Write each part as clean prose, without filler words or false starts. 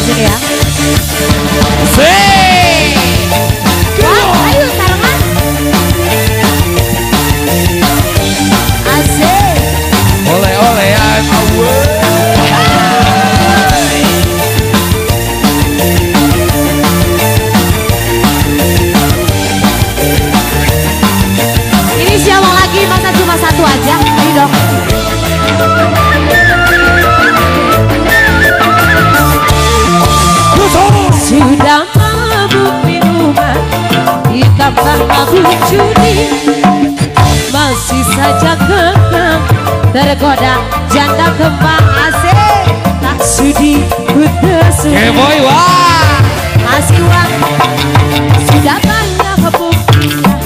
sini ya. Wah, ayo sarangan. Asik. Oleh-oleh I'm away. Ini siapa lagi? Masa cuma satu aja? Ayo dong. Sudah mabuk minuman, ditambah mabuk judi, masih saja kekang tergoda janda kembang. Asik. Tak sudi putus. Boy, wah. Masih uang sudah banyak buktinya,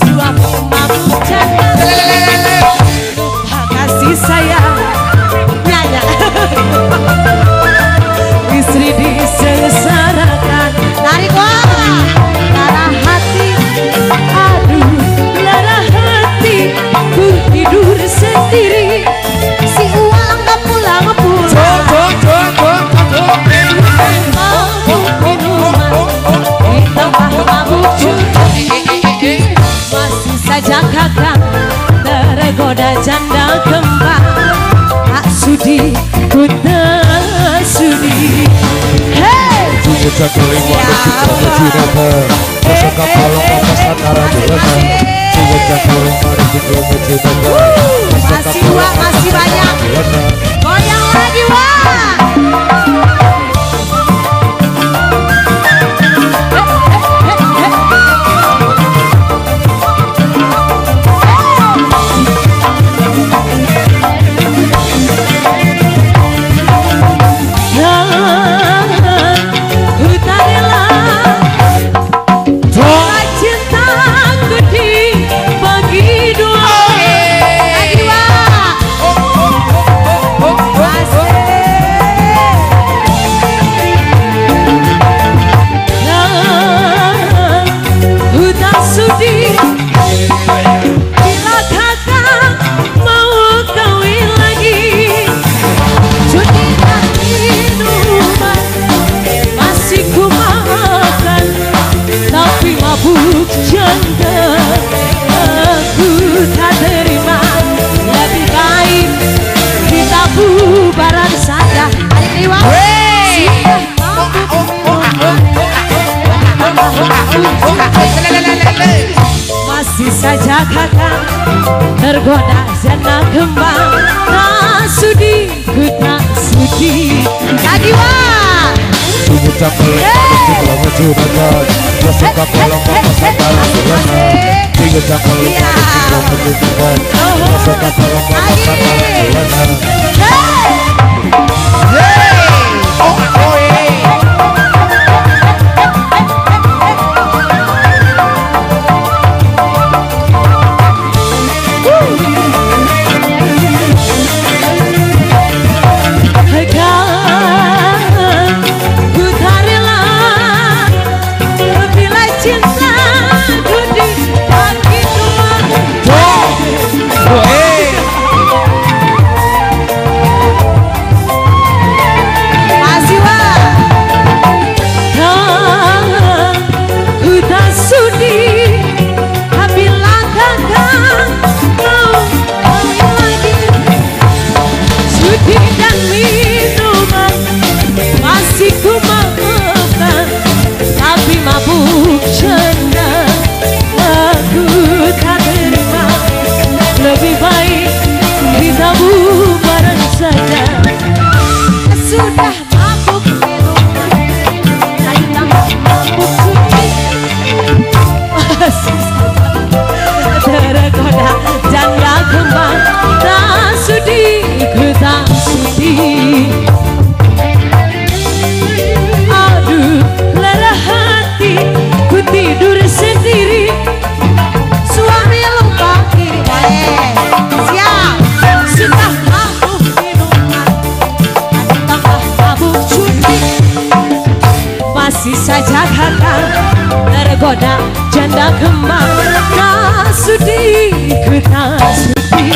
suami mabuk janda lupa kasih sayang. Nyanyi. Istri disengsarakan, tarik wah, lara hati, aduh lara hati, ku tidur sendiri, si uang gak pulang-pulang. Mabuk minuman, ditambah mabuk judi, masih saja kakak tergoda janda kembang. Tak sudi, ku tak sudi. Hey! Masih wah, masih banyak. Goyang lagi wah. Masih saja kakak tergoda janda kembang. Tak sudi, ku tak sudi. Lagi wah. saja kakak tergoda janda kembang. Tak sudi, ku tak sudi.